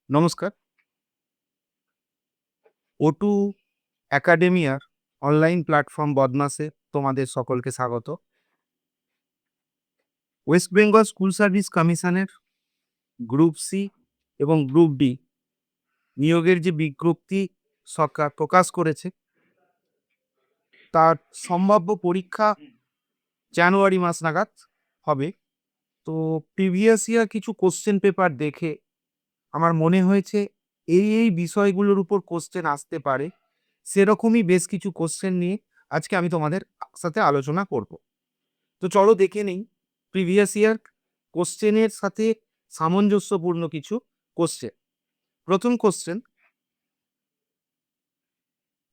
নমস্কার। O2 একাডেমিয়ার online platform বদমাসে তোমাদের সকলকে স্বাগত। ওয়েস্ট বেঙ্গল স্কুল সার্ভিস কমিশনের গ্রুপ সি এবং গ্রুপ ডি নিয়োগের যে বিজ্ঞপ্তি সরকার প্রকাশ করেছে, তার সম্ভাব্য পরীক্ষা জানুয়ারি মাস নাগাদ হবে। তো প্রিভিয়াস ইয়ার কিছু কোশ্চেন পেপার দেখে আমার মনে হয়েছে এই বিষয়গুলোর উপর কোশ্চেন আসতে পারে। সেরকমই বেশ কিছু কোশ্চেন নিয়ে আজকে আমি তোমাদের সাথে আলোচনা করব। তো চলো দেখে নেই প্রিভিয়াস ইয়ার কোশ্চেনের সাথে সামঞ্জস্যপূর্ণ কিছু কোশ্চেন। প্রথম কোশ্চেন,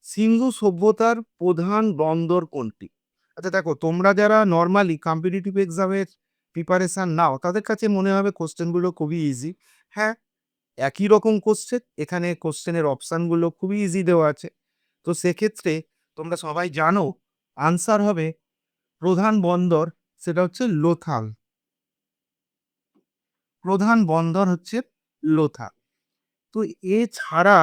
সিন্ধু সভ্যতার প্রধান বন্দর কোনটি? আচ্ছা দেখো, তোমরা যারা নর্মালি কম্পিটিটিভ এক্সামের প্রিপারেশন নাও তাদের কাছে মনে হবে কোশ্চেনগুলো খুবই ইজি। হ্যাঁ, একই রকম কোশ্চেন, এখানে কোশ্চেনের অপশানগুলো খুবই ইজি দেওয়া আছে। তো সেক্ষেত্রে তোমরা সবাই জানো আনসার হবে প্রধান বন্দর, সেটা হচ্ছে লোথাল। প্রধান বন্দর হচ্ছে লোথাল। তো এছাড়া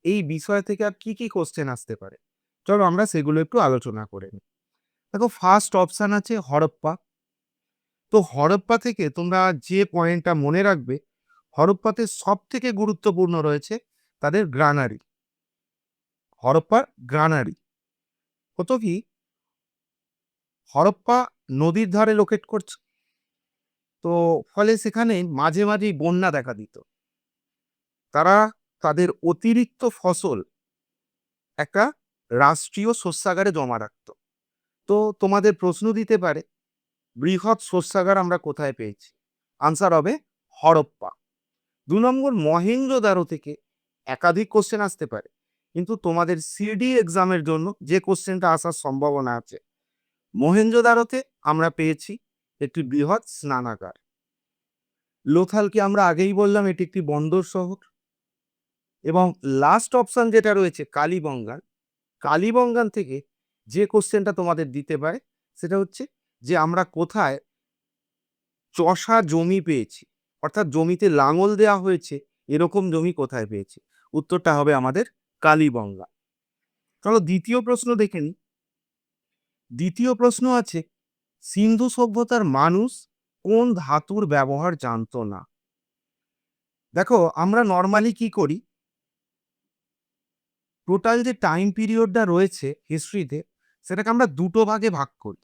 এই বিষয় থেকে আর কি কি কোশ্চেন আসতে পারে, চলো আমরা সেগুলো একটু আলোচনা করে নিই। দেখো, ফার্স্ট অপশান আছে হরপ্পা। তো হরপ্পা থেকে তোমরা যে পয়েন্টটা মনে রাখবে, হরপ্পাতে সব থেকে গুরুত্বপূর্ণ রয়েছে তাদের গ্রানারি। হরপ্পার গ্রানারি হতো কি, হরপ্পা নদীর ধারে লোকেট করছে, তো ফলে সেখানে মাঝে মাঝেই বন্যা দেখা দিত। তারা তাদের অতিরিক্ত ফসল একটা রাষ্ট্রীয় শস্যাগারে জমা রাখত। তো তোমাদের প্রশ্ন দিতে পারে বৃহৎ শস্যাগার আমরা কোথায় পেয়েছি? আনসার হবে হরপ্পা। 2 নম্বর, মহেঞ্জোদারো থেকে একাধিক কোশ্চেন আসতে পারে, কিন্তু তোমাদের সিডি এক্সামের জন্য যে কোশ্চেনটা আসার সম্ভাবনা আছে, মহেঞ্জোদারোতে আমরা পেয়েছি একটি বৃহৎ স্নানাগার। লোথালকে আমরা আগেই বললাম এটি একটি বন্দর শহর। এবং লাস্ট অপশন যেটা রয়েছে কালীবঙ্গান, কালীবঙ্গান থেকে যে কোশ্চেনটা তোমাদের দিতে পারে সেটা হচ্ছে যে আমরা কোথায় চষা জমি পেয়েছি, অর্থাৎ জমিতে লাঙল দেওয়া হয়েছে এরকম জমি কোথায় পেয়েছি? উত্তরটা হবে আমাদের কালীবঙ্গা। চলো দ্বিতীয় প্রশ্ন দেখে নিই। দ্বিতীয় প্রশ্ন আছে, সিন্ধু সভ্যতার মানুষ কোন ধাতুর ব্যবহার জানতো না? দেখো, আমরা নর্মালি কি করি, টোটাল যে টাইম পিরিয়ডটা রয়েছে হিস্ট্রিতে সেটাকে আমরা দুটো ভাগে ভাগ করি।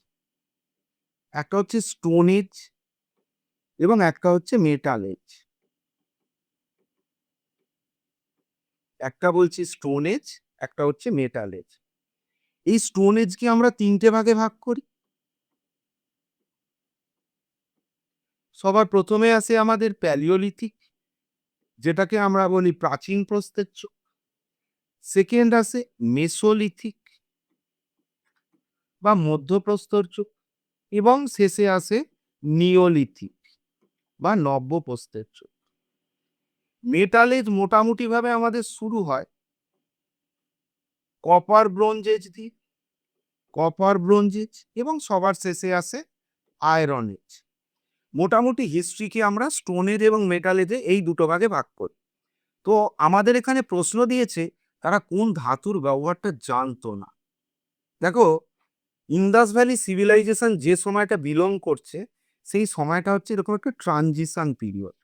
একটা হচ্ছে স্টোন এজ এবং একটা হচ্ছে মেটাল এজ। একটা বলছি স্টোন এজ, একটা হচ্ছে মেটাল এজ। এই স্টোন এজকে আমরা 3টে ভাগে ভাগ করি। সবার প্রথমে আসে আমাদের প্যালিওলিথিক, যেটাকে আমরা বলি প্রাচীন প্রস্তর যুগ। সেকেন্ড আসে মেসোলিথিক বা মধ্যপ্রস্তর যুগ, এবং শেষে আসে নিওলিথিক বা নব্যপ্রস্তর যুগ। মেটাল এজ মোটামুটি ভাবে আমাদের শুরু হয় কপার ব্রোঞ্জ এজ দিয়ে, কপার ব্রোঞ্জ এজ, এবং সবার শেষে আসে আয়রন এজ। মোটামুটি হিস্ট্রিকে আমরা স্টোন এজ এবং মেটাল এজে এই দুটো ভাগে ভাগ করি। তো আমাদের এখানে প্রশ্ন দিয়েছে তারা কোন ধাতুর ব্যবহারটা জানতো না। দেখো, ইন্দাস ভ্যালি সিভিলাইজেশন যে সময়টা বিলং করছে সেই সময়টা হচ্ছে এরকম একটা ট্রানজিশন পিরিয়ড।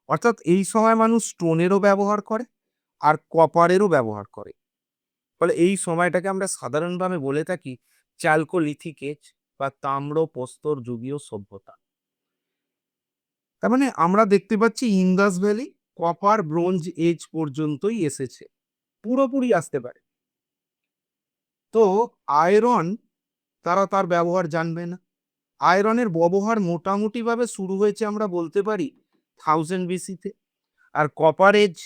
অর্থাৎ এই সময় মানুষ স্টোনেরও ব্যবহার করে আর কপারেরও ব্যবহার করে। ফলে এই সময়টাকে আমরা সাধারণভাবে বলে থাকি চ্যালকোলিথিক এজ বা তাম্র প্রস্তর যুগীয় সভ্যতা। তার মানে আমরা দেখতে পাচ্ছি Indus valley copper bronze age পর্যন্তই এসেছে, পুরোপুরি আসতে পারে। তো আয়রন, তারা তার ব্যবহার জানবে না। আয়রনের ব্যবহার মোটামুটি ভাবে শুরু হয়েছে আমরা বলতে পারি 1000 বিসিতে। আর copper age,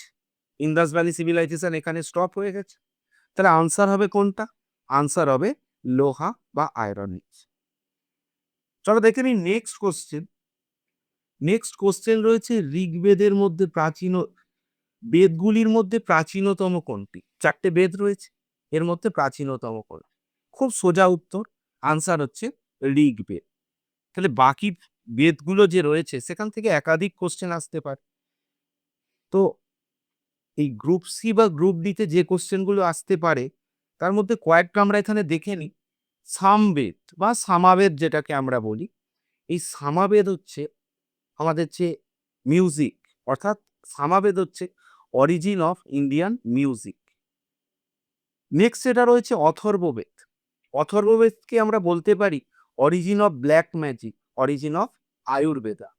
Indus valley civilization এখানে স্টপ হয়ে গেছে। তাহলে আনসার হবে কোনটা? আনসার হবে লোহা বা আয়রন এজ। চলো দেখে নিই নেক্সট কোশ্চেন। নেক্সট কোশ্চেন রয়েছে ঋগ্বেদের মধ্যে বেদগুলির মধ্যে প্রাচীনতম কোনটি? 4টে বেদ রয়েছে, এর মধ্যে প্রাচীনতম কোনটি? খুব সোজা উত্তর, আনসার হচ্ছে ঋগ্বেদ। তাহলে বাকি বেদগুলো যে রয়েছে সেখান থেকে একাধিক কোশ্চেন আসতে পারে। তো এই গ্রুপ সি বা গ্রুপ ডিতে যে কোশ্চেনগুলো আসতে পারে তার মধ্যে কয়েকটা আমরা এখানে দেখে নিই। সামবেদ বা সামাবেদ যেটাকে আমরা বলি, এই সামাবেদ হচ্ছে আমাদের যে মিউজিক, অর্থাৎ সামাবেদ হচ্ছে origin of Indian music. Next যেটা রয়েছে অথর্ববেদ। অথর্ববেদকে আমরা বলতে পারি origin of black magic, origin of Ayurveda.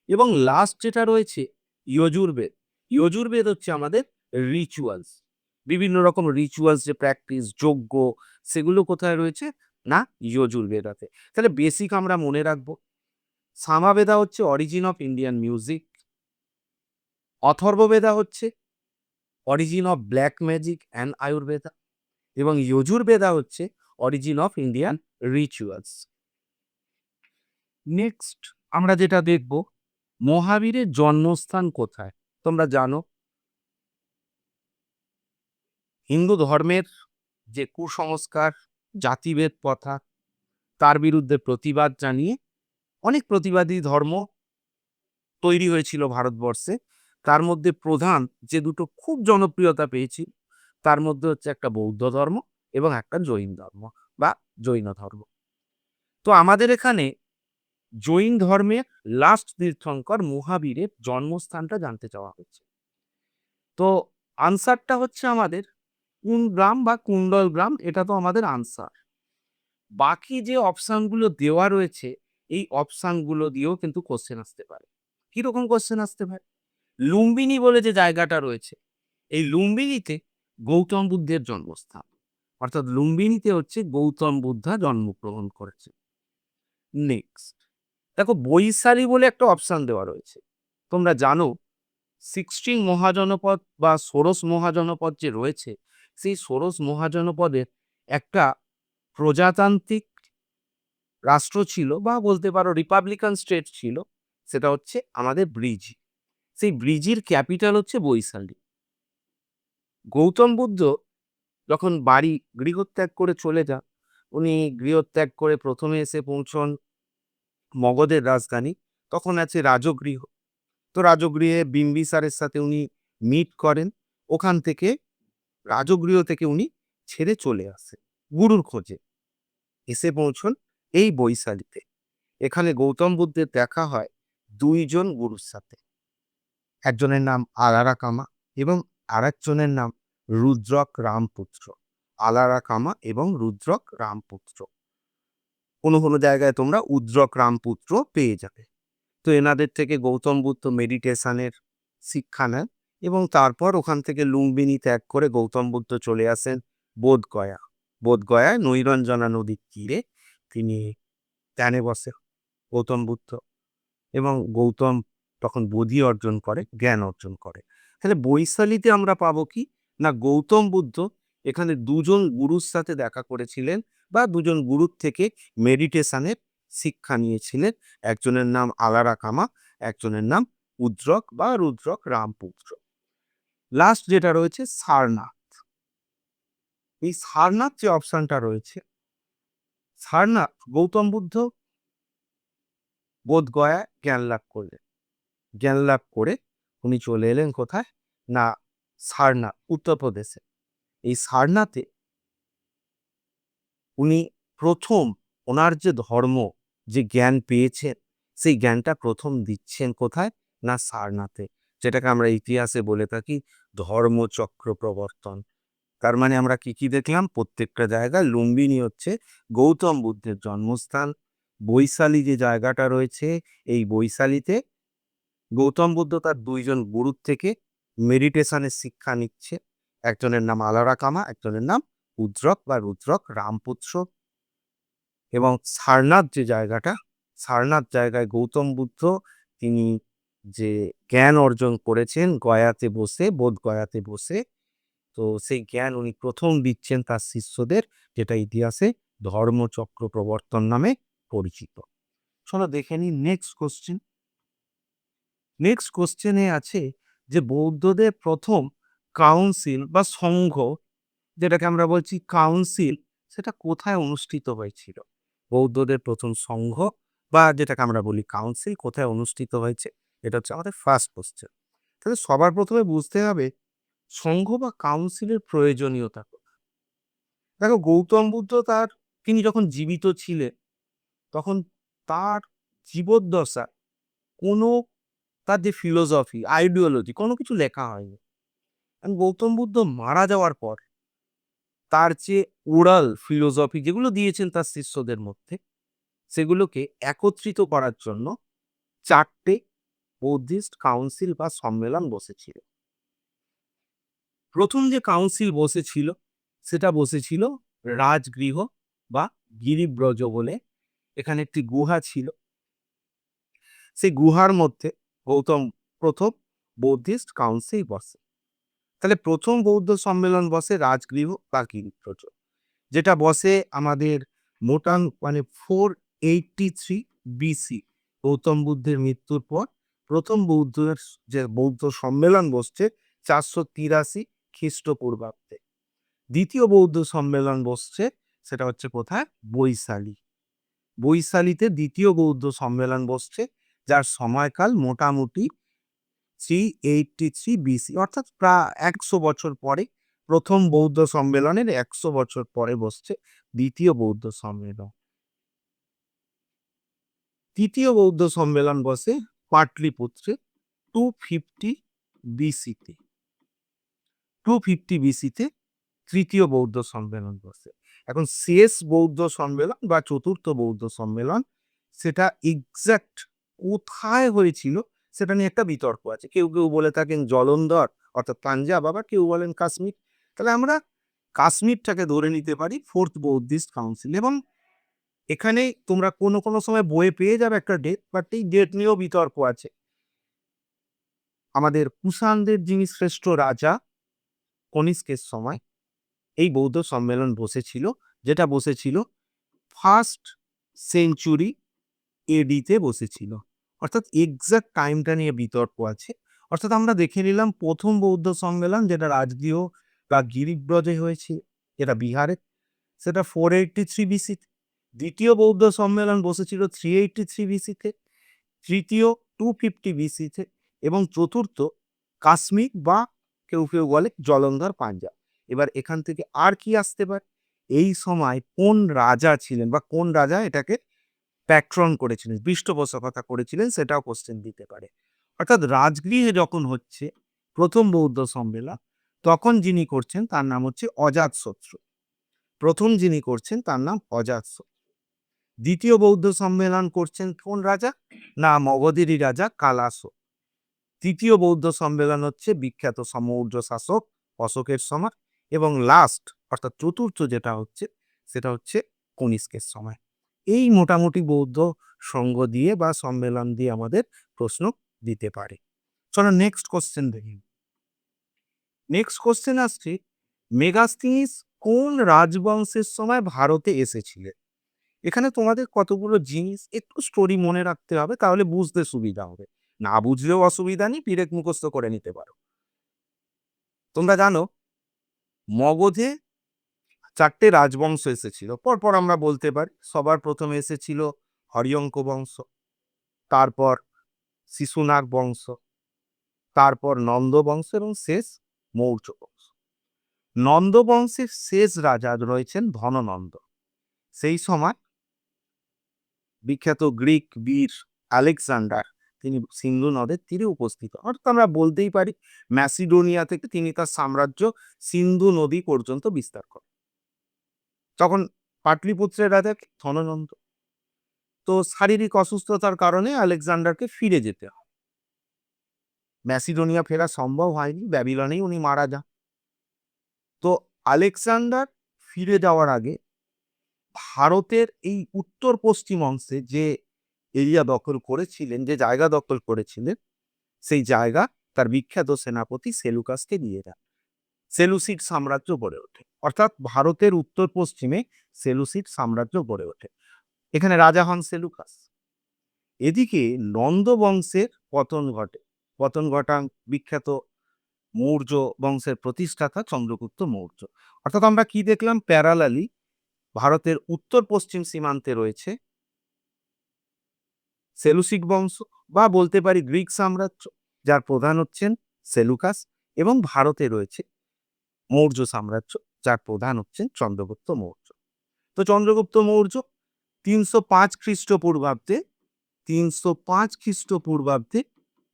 এবং লাস্ট যেটা রয়েছে যজুর্বেদ। যজুর্বেদ হচ্ছে আমাদের রিচুয়ালস, বিভিন্ন রকম রিচুয়ালস যে প্র্যাকটিস যজ্ঞ, সেগুলো কোথায় রয়েছে না যজুর্বেদাতে। তাহলে বেসিক আমরা মনে রাখবো, সামাবেদা হচ্ছে origin of Indian music, Atharvaveda হচ্ছে origin of black magic and Ayurveda, এবং যজুর্বেদা হচ্ছে origin of Indian rituals. Next আমরা যেটা দেখব, মহাবীরের জন্মস্থান কোথায়? তোমরা জানো হিন্দু ধর্মের যে কুসংস্কার, জাতিভেদ প্রথা, তার বিরুদ্ধে প্রতিবাদ জানিয়ে অনেক প্রতিবাদী ধর্ম তৈরি হয়েছিল ভারতবর্ষে। তার মধ্যে প্রধান যে দুটো খুব জনপ্রিয়তা পেয়েছি, তার মধ্যে হচ্ছে একটা বৌদ্ধ ধর্ম এবং একটা জৈন ধর্ম বা জৈন ধর্ম। তো আমাদের এখানে জৈন ধর্মের লাস্ট তীর্থঙ্কর মহাবীরের জন্মস্থানটা জানতে চাওয়া হচ্ছে। তো আনসারটা হচ্ছে আমাদের কোন গ্রাম বা কুণ্ডল গ্রাম, এটা তো আমাদের আনসার। বাকি যে অপশানগুলো দেওয়া রয়েছে, এই অপশানগুলো দিয়েও কিন্তু কোশ্চেন আসতে পারে। কিরকম কোশ্চেন আসতে পারে? লুম্বিনী বলে যে জায়গাটা রয়েছে, এই লুম্বিনীতে গৌতম বুদ্ধের জন্মস্থান, অর্থাৎ লুম্বিনীতে হচ্ছে গৌতম বুদ্ধা জন্মগ্রহণ করেছে। নেক্সট দেখো, বৈশালী বলে একটা অপশান দেওয়া রয়েছে। তোমরা জানো 16 মহাজনপদ বা ষোড়শ মহাজনপদ যে রয়েছে, সেই ষোড়শ মহাজনপদের একটা প্রজাতান্ত্রিক রাষ্ট্র ছিল বা বলতে পারো রিপাবলিকান স্টেট ছিল, সেটা হচ্ছে আমাদের ব্রিজি। সেই ব্রিজির ক্যাপিটাল হচ্ছে বৈশালী। গৌতম বুদ্ধ যখন বাড়ি গৃহত্যাগ করে চলে যান, উনি গৃহত্যাগ করে প্রথমে এসে পৌঁছন মগধের রাজধানী, তখন আছে রাজগৃহ। তো রাজগৃহে বিম্বিসারের সাথে উনি মিট করেন, ওখান থেকে রাজগৃহ থেকে উনি ছেড়ে চলে আসে গুরুর খোঁজে, এসে পৌঁছন এই বৈশালীতে। এখানে গৌতম বুদ্ধের দেখা হয় দুইজন গুরুর সাথে, একজনের নাম আলারা কামা এবং আরেকজনের নাম রুদ্রক রামপুত্র। আলারা কামা এবং রুদ্রক রামপুত্র, কোনো কোনো জায়গায় তোমরা উদ্রক রামপুত্র পেয়ে যাবে। তো এনাদের থেকে গৌতম বুদ্ধ মেডিটেশনের শিক্ষা নেন এবং তারপর ওখান থেকে লুম্বিনী ত্যাগ করে গৌতম বুদ্ধ চলে আসেন বোধগয়া। বোধগয়ায় নৈরঞ্জনা নদীর তীরে তিনি ধ্যানে বসে গৌতম বুদ্ধ, এবং গৌতম তখন বোধি অর্জন করে, জ্ঞান অর্জন করে। তাহলে বৈশালীতে আমরা পাবো কি না, গৌতম বুদ্ধ এখানে দুজন গুরুর সাথে দেখা করেছিলেন বা দুজন গুরুর থেকে মেডিটেশনের শিক্ষা নিয়েছিলেন। একজনের নাম আলারা কামা, একজনের নাম উদ্রক বা রুদ্রক রামপুত্র। লাস্ট যেটা রয়েছে সারনাথ। এই সারনাথ যে অপশনটা রয়েছে, সারনাথ গৌতম বুদ্ধ বোধগয়ায় জ্ঞান লাভ করলেন, জ্ঞান লাভ করে উনি চলে এলেন কোথায় না সারনাথ, উত্তরপ্রদেশে। এই সারনাথে উনি প্রথম ওনার যে ধর্ম, যে জ্ঞান পেয়েছেন, সেই জ্ঞানটা প্রথম দিচ্ছেন কোথায় না সারনাথে, যেটাকে আমরা ইতিহাসে বলে থাকি ধর্মচক্র প্রবর্তন। তার মানে আমরা কি কি দেখলাম, প্রত্যেকটা জায়গায় লুম্বিনী হচ্ছে গৌতম বুদ্ধের জন্মস্থান। বৈশালী যে জায়গাটা রয়েছে, এই বৈশালীতে গৌতম বুদ্ধ তার দুইজন গুরুর থেকে মেডিটেশনের শিক্ষা নিচ্ছে, একজনের নাম আলারা কামা, একজনের নাম উদ্রক বা রুদ্রক রামপুত্র। এবং সারনাথ যে জায়গাটা, সারনাথ জায়গায় গৌতম বুদ্ধ তিনি যে জ্ঞান অর্জন করেছেন গয়াতে বসে, বোধ গয়াতে বসে, তো সেই জ্ঞান উনি প্রথম দিচ্ছেন তার শিষ্যদের, যেটা ইতিহাসে ধর্মচক্র প্রবর্তন নামে পরিচিত। চলো দেখে নিই নেক্সট কোশ্চেন। নেক্সট কোশ্চেনে আছে যে বৌদ্ধদের প্রথম কাউন্সিল বা সংঘ, যেটাকে আমরা বলছি কাউন্সিল, সেটা কোথায় অনুষ্ঠিত হয়েছিল? বৌদ্ধদের প্রথম সংঘ বা যেটাকে আমরা বলি কাউন্সিল কোথায় অনুষ্ঠিত হয়েছে, এটা হচ্ছে আমাদের ফার্স্ট কোশ্চেন। তাহলে সবার প্রথমে বুঝতে হবে সংঘ বা কাউন্সিলের প্রয়োজনীয়তা কোথায়? দেখো, গৌতম বুদ্ধ তিনি যখন জীবিত ছিলেন তখন তার জীবদ্দশা কোনো তার যে ফিলোসফি, আইডিওলজি কোনো কিছু লেখা হয়নি। এবং গৌতম বুদ্ধ মারা যাওয়ার পর তার যে ওরাল ফিলোসফি যেগুলো দিয়েছেন তার শিষ্যদের মধ্যে, সেগুলোকে একত্রিত করার জন্য ৪টে বৌদ্ধিস্ট কাউন্সিল বা সম্মেলন বসেছিল। প্রথম যে কাউন্সিল বসেছিল সেটা বসেছিল রাজগৃহ বা গিরিব্রজ বলে, এখানে একটি গুহা ছিল। সেই গুহার মধ্যে গৌতম প্রথম বৌদ্ধিস্ট কাউন্সিল বসে। তাহলে প্রথম বৌদ্ধ সম্মেলন বসে রাজগৃহ বা গিরিব্রজ, যেটা বসে আমাদের মানে 483 বিসি, গৌতম বুদ্ধের মৃত্যুর পর প্রথম বৌদ্ধের যে বৌদ্ধ সম্মেলন বসছে 483 খ্রিস্টপূর্বাব্দে। দ্বিতীয় বৌদ্ধ সম্মেলন বসছে সেটা হচ্ছে কোথায়? বৈশালী। বৈশালীতে দ্বিতীয় বৌদ্ধ সম্মেলন বসছে, যার সময়কাল মোটামুটি 383 বিসি, অর্থাৎ প্রায় 100 বছর পরে। প্রথম বৌদ্ধ সম্মেলনের 100 বছর পরে বসছে দ্বিতীয় বৌদ্ধ সম্মেলন। তৃতীয় বৌদ্ধ সম্মেলন বসে পাটলিপুত্রে 250 বিসিতে। 250 বিসিতে তৃতীয় বৌদ্ধ সম্মেলন বসে। এখন শেষ বৌদ্ধ সম্মেলন বা চতুর্থ বৌদ্ধ সম্মেলন, সেটা এক্সাক্ট কোথায় হয়েছিল সেটা নিয়ে একটা বিতর্ক আছে। কেউ কেউ বলে থাকেন জলন্ধর অর্থাৎ পাঞ্জাব, আবার কেউ বলেন কাশ্মীর। তাহলে আমরা কাশ্মীরটাকে ধরে নিতে পারি ফোর্থ বৌদ্ধিস্ট কাউন্সিল। এবং এখানে তোমরা কোনো কোনো সময় বইয়ে পেয়ে যাবে একটা ডেট, বাট এই ডেট নিয়েও বিতর্ক আছে। আমাদের কুষাণদের যিনি শ্রেষ্ঠ রাজা কনিষ্কের সময় এই বৌদ্ধ সম্মেলন বসেছিল, যেটা বসেছিল ফার্স্ট সেঞ্চুরি এডিতে বসেছিল। অর্থাৎ এক্সাক্ট টাইমটা নিয়ে বিতর্ক আছে। অর্থাৎ আমরা দেখে নিলাম প্রথম বৌদ্ধ সম্মেলন যেটা রাজগৃহ বা গিরিব্রজে হয়েছে, যেটা বিহারে, সেটা 483 বিসিতে। দ্বিতীয় বৌদ্ধ সম্মেলন বসেছিল 383 বিসিতে। তৃতীয় 250 বিসিতে। এবং চতুর্থ কাশ্মীর বা কেউ কেউ বলে জলন্ধর, পাঞ্জাব। এবার এখান থেকে আর কি আসতে পারে? এই সময় কোন রাজা ছিলেন বা কোন রাজা এটাকে প্যাট্রন করেছিলেন, পৃষ্ঠপোষকতা করেছিলেন, সেটাও কোশ্চেন দিতে পারে। অর্থাৎ রাজগৃহে যখন হচ্ছে প্রথম বৌদ্ধ সম্মেলন, তখন যিনি করছেন তার নাম হচ্ছে অজাতশত্রু। প্রথম যিনি করছেন তার নাম অজাতশত্রু। দ্বিতীয় বৌদ্ধ সম্মেলন করছেন কোন রাজা? না, মগধেরই রাজা কালাশো। তৃতীয় বৌদ্ধ সম্মেলন হচ্ছে বিখ্যাত সমৌর্য শাসক অশোকের সময়। এবং লাস্ট অর্থাৎ চতুর্থ যেটা হচ্ছে সেটা হচ্ছে কনিষ্কের সময়। এই মোটামুটি বৌদ্ধ সংঘ দিয়ে বা সম্মেলন দিয়ে আমাদের প্রশ্ন দিতে পারে। চলো নেক্সট কোশ্চেন দেখি। নেক্সট কোশ্চেন আসছে, মেগাস্তিনিস কোন রাজবংশের সময় ভারতে এসেছিলেন? এখানে তোমাদের কতগুলো জিনিস একটু স্টোরি মনে রাখতে হবে, তাহলে বুঝতে সুবিধা হবে। না বুঝলেও অসুবিধা নেই, পিরেক মুখস্থ করে নিতে পারো। তোমরা জানো মগধে 4টে রাজবংশ এসেছিল, পরপর আমরা বলতে পারি। সবার প্রথমে এসেছিল হরিয়ঙ্ক বংশ, তারপর শিশুনাগ বংশ, তারপর নন্দ বংশ এবং শেষ মৌর্য বংশ। নন্দ বংশের শেষ রাজা রয়েছেন ধননন্দ। সেই সময় বিখ্যাত গ্রিক বীর আলেকজান্ডার তিনি সিন্ধু নদের তীরে উপস্থিত, অর্থাৎ আমরা বলতেই পারি ম্যাসিডোনিয়া থেকে তিনি তার সাম্রাজ্য সিন্ধু নদী পর্যন্ত বিস্তার করেন। তখন পাটলিপুত্রের রাজা ধননন্দ। তো শারীরিক অসুস্থতার কারণে আলেকজান্ডারকে ফিরে যেতে হয়। ম্যাসিডোনিয়া ফেরা সম্ভব হয়নি, ব্যাবিলনেই উনি মারা যান। তো আলেকজান্ডার ফিরে যাওয়ার আগে ভারতের এই উত্তর পশ্চিম অংশে যে এরিয়া দখল করেছিলেন, যে জায়গা দখল করেছিলেন, সেই জায়গা তার বিখ্যাত সেনাপতি সেলুকাসকে দিয়ে দেন। সেলুসিড সাম্রাজ্য গড়ে ওঠে। অর্থাৎ ভারতের উত্তর পশ্চিমে সেলুসিড সাম্রাজ্য গড়ে ওঠে। এখানে রাজা হন সেলুকাস। এদিকে নন্দ বংশের পতন ঘটে। পতন ঘটান বিখ্যাত মৌর্য বংশের প্রতিষ্ঠাতা চন্দ্রগুপ্ত মৌর্য। অর্থাৎ আমরা কি দেখলাম? প্যারালালি ভারতের উত্তর পশ্চিম সীমান্তে রয়েছে সেলুসিড বংশ বা বলতে পারি গ্রিক সাম্রাজ্য, যার প্রধান হচ্ছেন সেলুকাস। এবং ভারতে রয়েছে মৌর্য সাম্রাজ্য, যার প্রধান হচ্ছেন চন্দ্রগুপ্ত মৌর্য। তো চন্দ্রগুপ্ত মৌর্য ৩০৫ খ্রিস্টপূর্বাব্দে ৩০৫ খ্রিস্টপূর্বাব্দে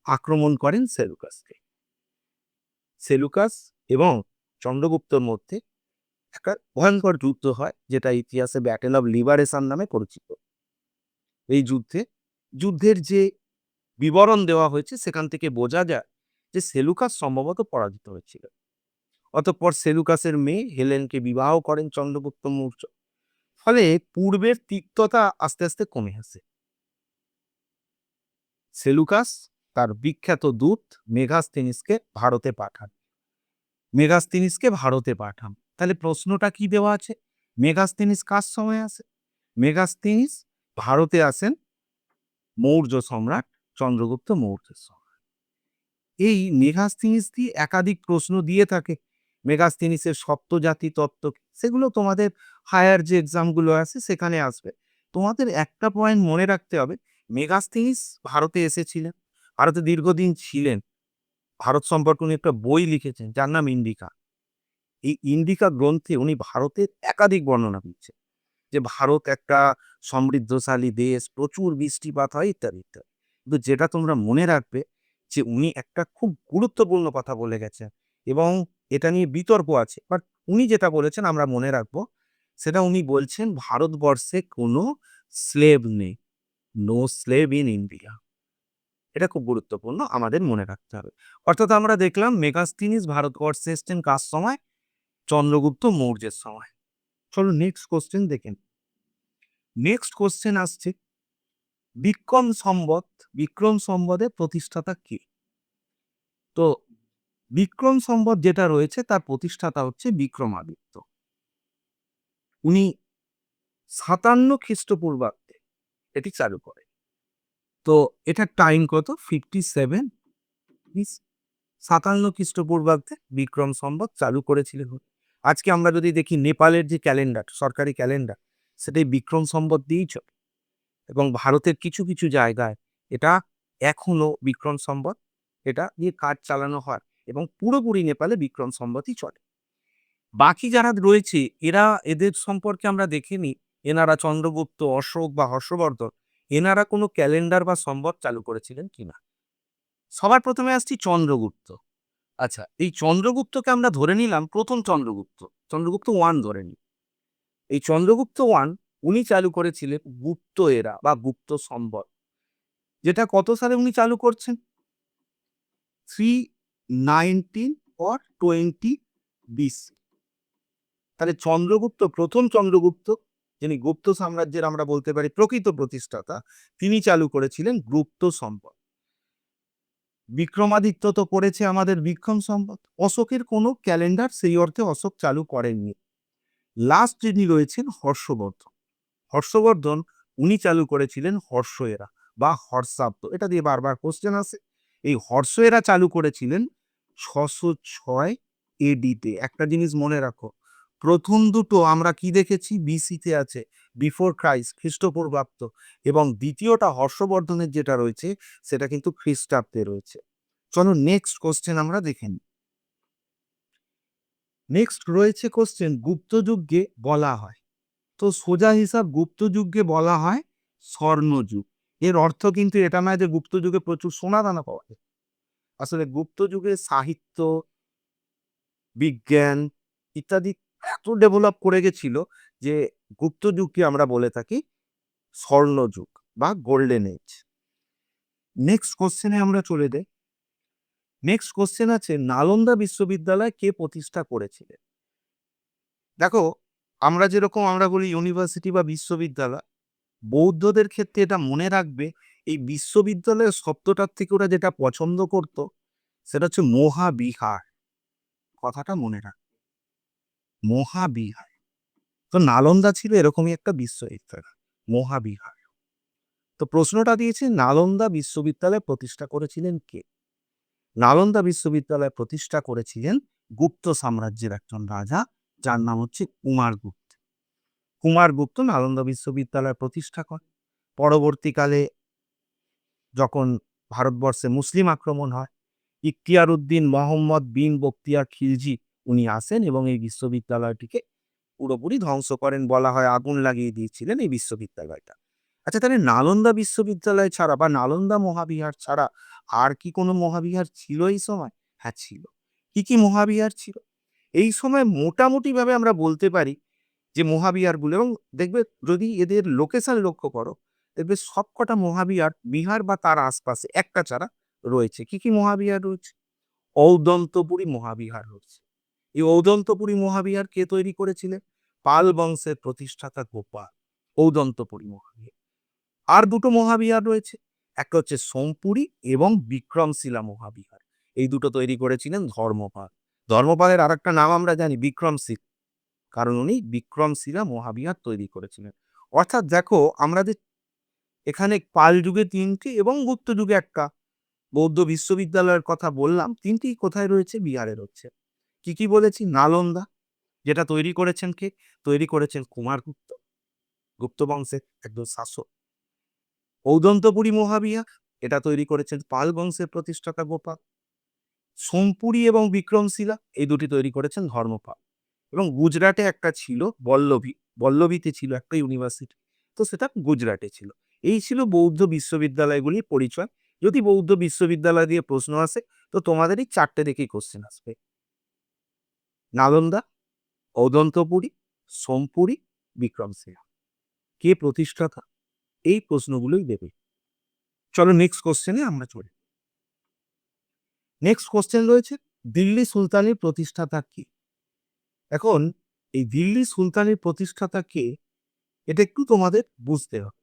আক্রমণ করেন সেলুকাসকে। সেলুকাস এবং চন্দ্রগুপ্তর মধ্যে একটা ভয়ঙ্কর যুদ্ধ হয়, যেটা ইতিহাসে ব্যাটেল অফ লিবারেশন নামে পরিচিত। এই যুদ্ধের যে বিবরণ দেওয়া হয়েছে সেখান থেকে বোঝা যায় যে সেলুকাস সম্ভবত পরাজিত হয়েছিল। অতঃপর সেলুকাসের মেয়ে হেলেনকে বিবাহ করেন চন্দ্রগুপ্ত মৌর্য। ফলে পূর্বের তিক্ততা আস্তে আস্তে কমে আসে। সেলুকাস তার বিখ্যাত দূত মেগাস্তিনিসকে ভারতে পাঠান। তাহলে প্রশ্নটা কি দেওয়া আছে? মেগাস্তিনিস কার সময় আসে? মেগাস্তিনিস ভারতে আসেন মৌর্য সম্রাট চন্দ্রগুপ্ত মৌর্যের সময়। এই মেগাস্তিনিস দিয়ে একাধিক প্রশ্ন দিয়ে থাকে। মেগাস্তিনিসের সপ্তজাতি তত্ত্ব সেগুলো তোমাদের হায়ার যে এক্সামগুলো আছে সেখানে আসবে। তোমাদের একটা পয়েন্ট মনে রাখতে হবে, মেগাস্তিনিস ভারতে এসেছিলেন, ভারতে দীর্ঘদিন ছিলেন, ভারত সম্পর্কে উনি একটা বই লিখেছেন যার নাম ইন্ডিকা। এই ইন্ডিকা গ্রন্থে উনি ভারতের একাধিক বর্ণনা দিচ্ছেন যে ভারত একটা সমৃদ্ধশালী দেশ, প্রচুর বৃষ্টিপাত হয় ইত্যাদি ইত্যাদি। কিন্তু যেটা তোমরা মনে রাখবে যে উনি একটা খুব গুরুত্বপূর্ণ কথা বলে গেছেন এবং এটা নিয়ে বিতর্ক আছে, বাট উনি যেটা বলেছেন আমরা মনে রাখবো, সেটা উনি বলছেন ভারতবর্ষে কোনো স্লেভ নেই, নো স্লেভ ইন ইন্ডিয়া। এটা খুব গুরুত্বপূর্ণ, আমাদের মনে রাখতে হবে। অর্থাৎ আমরা দেখলাম মেগাস্তিনিস ভারতবর্ষে এসছেন কার সময়? চন্দ্রগুপ্ত মৌর্যের সময়। চলো নেক্সট কোশ্চেন দেখেন। নেক্সট কোশ্চেন আসছে বিক্রম সম্বদের প্রতিষ্ঠাতা কে? তো বিক্রম সম্বদ যেটা রয়েছে তার প্রতিষ্ঠাতা হচ্ছে বিক্রমাদিত্য। উনি ৫৭ খ্রিস্টপূর্বাব্দে এটি চালু করেন। তো এটার টাইম কত? 57। ৫৭ খ্রিস্টপূর্বাব্দে বিক্রম সম্বদ চালু করেছিলেন। আজকে আমরা যদি দেখি নেপালের যে ক্যালেন্ডার, সরকারি ক্যালেন্ডার, সেটাই বিক্রম সম্বদ দিয়েই চলে এবং ভারতের কিছু কিছু জায়গায় এটা এখনো বিক্রম সম্বদ এটা দিয়ে কাজ চালানো হয় এবং পুরোপুরি নেপালে বিক্রম সম্বদই চলে। বাকি যারা রয়েছে এদের সম্পর্কে আমরা দেখে নিই, এনারা চন্দ্রগুপ্ত, অশোক বা হর্ষবর্ধন এনারা কোনো ক্যালেন্ডার বা সম্বদ চালু করেছিলেন কিনা। সবার প্রথমে আসছি চন্দ্রগুপ্ত। আচ্ছা, এই চন্দ্রগুপ্তকে আমরা ধরে নিলাম প্রথম চন্দ্রগুপ্ত 1 ধরে নিই। এই চন্দ্রগুপ্ত 1 উনি চালু করেছিলেন গুপ্ত এরা বা গুপ্ত সম্বদ, যেটা কত সালে উনি চালু করছেন? 319 or 20 BC। তাহলে প্রথম চন্দ্রগুপ্ত, যিনি গুপ্ত সাম্রাজ্যের আমরা বলতে পারি প্রকৃত প্রতিষ্ঠাতা, তিনি চালু করেছিলেন গুপ্ত সম্পদ। বিক্রমাদিত্য তো করেছে আমাদের বিক্রম সম্পদ। অশোকের কোনো ক্যালেন্ডার সেই অর্থে অশোক চালু করেননি। লাস্ট যিনি রয়েছেন হর্ষবর্ধন উনি চালু করেছিলেন হর্ষ এরা বা হর্ষাব্দ। এটা দিয়ে বারবার কোশ্চেন আসে। এই হর্ষ এরা চালু করেছিলেন ৬০৬ এডিতে। একটা জিনিস মনে রাখো, প্রথম দুটো আমরা কি দেখেছি? বিসিতে আছে, বিফোর ক্রাইস্ট, খ্রিস্টপূর্বাব্দ, এবং দ্বিতীয়টা হর্ষবর্ধনের যেটা রয়েছে সেটা কিন্তু খ্রিস্টাব্দে রয়েছে। চলো নেক্সট কোশ্চেন আমরা দেখে নিই। নেক্সট রয়েছে কোশ্চেন গুপ্ত যুগে বলা হয়। তো সোজা হিসাব গুপ্ত যুগকে বলা হয় স্বর্ণযুগ। এর অর্থ কিন্তু এটা নয় যে গুপ্ত যুগে প্রচুর সোনা দানা পাওয়া যায়। আসলে গুপ্ত যুগে সাহিত্য, বিজ্ঞান ইত্যাদি এত ডেভেলপ করে গেছিল যে গুপ্ত যুগকে আমরা বলে থাকি স্বর্ণযুগ বা গোল্ডেন এজ। নেক্সট কোশ্চেনে আমরা চলে যাই। নেক্সট কোশ্চেন আছে নালন্দা বিশ্ববিদ্যালয় কে প্রতিষ্ঠা করেছিলেন? দেখো, আমরা বলি ইউনিভার্সিটি বা বিশ্ববিদ্যালয়, বৌদ্ধদের ক্ষেত্রে এটা মনে রাখবে, এই বিশ্ববিদ্যালয়ের শব্দটার থেকে ওরা যেটা পছন্দ করত সেটা হচ্ছে মহাবিহার। কথাটা মনে রাখ, মহাবিহার। তো নালন্দা ছিল এরকমই একটা বিশ্ববিদ্যালয়, মহাবিহার। তো প্রশ্নটা দিয়েছে নালন্দা বিশ্ববিদ্যালয় প্রতিষ্ঠা করেছিলেন কে? নালন্দা বিশ্ববিদ্যালয় প্রতিষ্ঠা করেছিলেন গুপ্ত সাম্রাজ্যের একজন রাজা, যার নাম হচ্ছে কুমারগুপ্ত। কুমারগুপ্ত নালন্দা বিশ্ববিদ্যালয় প্রতিষ্ঠা করেন। পরবর্তীকালে যখন ভারতবর্ষে মুসলিম আক্রমণ হয় ইখতিয়ার উদ্দিন মোহাম্মদ বিন বখতিয়ার খিলজি উনি আসেন এবং এই বিশ্ববিদ্যালয়টিকে পুরোপুরি ধ্বংস করেন, বলা হয় আগুন লাগিয়ে দিয়েছিলেন এই বিশ্ববিদ্যালয়টা। আচ্ছা, তাহলে নালন্দা বিশ্ববিদ্যালয় ছাড়া বা নালন্দা মহাবিহার ছাড়া আর কি কোনো মহাবিহার ছিল এই সময়? হ্যাঁ, ছিল। কি কি মহাবিহার ছিল? এই সময় মোটামুটিভাবে আমরা বলতে পারি যে মহাবিহারগুলো, এবং দেখবে যদি এদের লোকেশন লক্ষ্য করো, দেখবে সবকটা মহাবিহার বিহার বা তার আশপাশে একটা ছাড়া রয়েছে। কি কি মহাবিহার রয়েছে? ঔদন্তপুরী মহাবিহার রয়েছে। এই ঔদন্তপুরী মহাবিহার কে তৈরি করেছিলেন? পাল বংশের প্রতিষ্ঠাতা গোপাল। ঔদন্তপুরী মহাবিহার। আর দুটো মহাবিহার রয়েছে, একটা হচ্ছে সোমপুরী এবং বিক্রমশিলা মহাবিহার। এই দুটো তৈরি করেছিলেন ধর্মপাল। ধর্মপালের আর একটা নাম আমরা জানি বিক্রমশীল, কারণ উনি বিক্রমশিলা মহাবিহার তৈরি করেছিলেন। অর্থাৎ দেখো, আমরা যে এখানে পাল যুগে তিনটি এবং গুপ্ত যুগে একটা বৌদ্ধ বিশ্ববিদ্যালয়ের কথা বললাম, তিনটি কোথায় রয়েছে? বিহারে রয়েছে। কি কি বলেছি? নালন্দা, যেটা তৈরি করেছেন কে? তৈরি করেছেন কুমারগুপ্ত, গুপ্ত বংশের একজন শাসক। ঔদন্তপুরী মহাবিহার, এটা তৈরি করেছেন পাল বংশের প্রতিষ্ঠাতা গোপাল। সোমপুরী এবং বিক্রমশিলা, এই দুটি তৈরি করেছেন ধর্মপাল। এবং গুজরাটে একটা ছিল বল্লভী, বল্লভীতে ছিল একটা ইউনিভার্সিটি, তো সেটা গুজরাটে ছিল। এই ছিল বৌদ্ধ বিশ্ববিদ্যালয়গুলির পরিচয়। যদি বৌদ্ধ বিশ্ববিদ্যালয় দিয়ে প্রশ্ন আসে, তো তোমাদের এই চারটে দেখেই কোশ্চেন আসবে: নালন্দা, ঔদন্তপুরী, সোমপুরী, বিক্রমশিলা। কে প্রতিষ্ঠাতা? এই প্রশ্নগুলোই দেবে। চলো নেক্সট কোশ্চেনে আমরা চলি। নেক্সট কোশ্চেন রয়েছে, দিল্লি সুলতানের প্রতিষ্ঠাতা কে? এখন এই দিল্লি সুলতানের প্রতিষ্ঠাতা কে, এটা একটু তোমাদের বুঝতে হবে।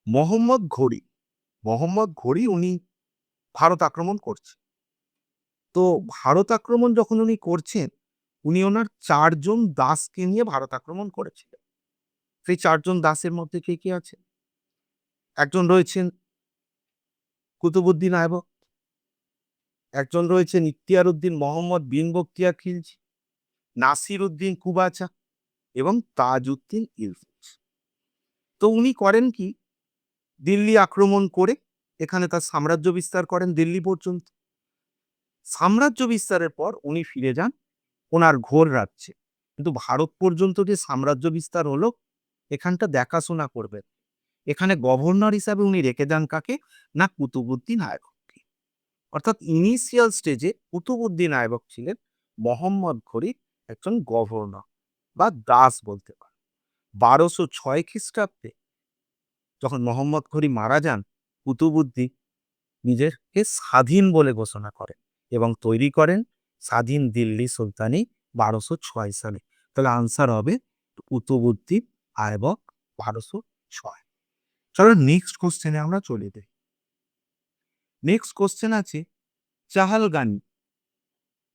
মোহাম্মদ ঘুরি। মোহাম্মদ ঘুরি উনি ভারত আক্রমণ করছেন। তো ভারত আক্রমণ যখন উনি করছেন, উনি ওনার ৪ জন দাসকে নিয়ে ভারত আক্রমণ করেছিলেন। সেই ৪ জন দাসের মধ্যে কে কে আছে? একজন রয়েছেন কুতুবউদ্দিন আইবক, একজন রয়েছেন ইখতিয়ার উদ্দিন মোহাম্মদ বিন বখতিয়ার খিলজি, নাসির উদ্দিন কুবাচা এবং তাজউদ্দিন ইলতুৎমিশ। তো উনি করেন কি, দিল্লি আক্রমণ করে এখানে তার সাম্রাজ্য বিস্তার করেন দিল্লি পর্যন্ত। সাম্রাজ্য বিস্তারের পর উনি ফিরে যান ওনার ঘোর রাজ্যে। কিন্তু ভারত পর্যন্ত যে সাম্রাজ্য বিস্তার হলো, এখানটা দেখাশোনা করবেন। এখানে গভর্নর হিসাবে উনি রেখে যান কাকে? না, কুতুবউদ্দিন আইবককে। অর্থাৎ ইনিশিয়াল স্টেজে কুতুবউদ্দিন আইবক ছিলেন মোহাম্মদ ঘুরির একজন গভর্নর বা দাস বলতে পারেন। ১২০৬ খ্রিস্টাব্দে যখন মোহাম্মদ ঘুরি মারা যান, কুতুবউদ্দিন নিজেকে স্বাধীন বলে ঘোষণা করেন এবং তৈরি করেন স্বাধীন দিল্লি সুলতানি ১২০৬ সালে। তাহলে আনসার হবে কুতুবউদ্দিন আইবক ১২০৬। চলো নেক্সট কোশ্চেনে আমরা চলে যাই। নেক্সট কোশ্চেন আছে, চাহালগানি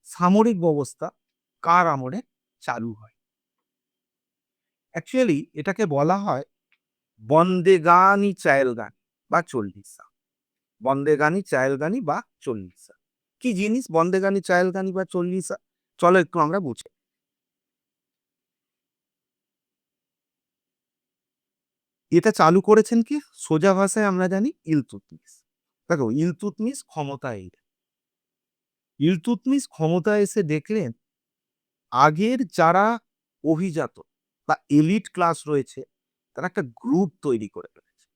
সামরিক ব্যবস্থা কার আমলে চালু হয়? অ্যাকচুয়ালি এটাকে বলা হয় বন্দেগানি চায়েলগানি বা চল্লিশা। বন্দেগানি চায়েলগানি বা চল্লিশা কি জিনিস? বন্দেগানি চায়েলগানি বা চল্লিশা, চলো একটু আমরা বুঝি। এটা চালু করেছেন কি? সোজা ভাষায় আমরা জানি ইলতুৎমিশ। দেখো, ইলতুৎমিশ ক্ষমতায় এলেন। ইলতুৎমিশ ক্ষমতায় এসে দেখলেন আগের যারা অভিজাত বা এলিট ক্লাস রয়েছে, তারা একটা গ্রুপ তৈরি করে ফেলেছে।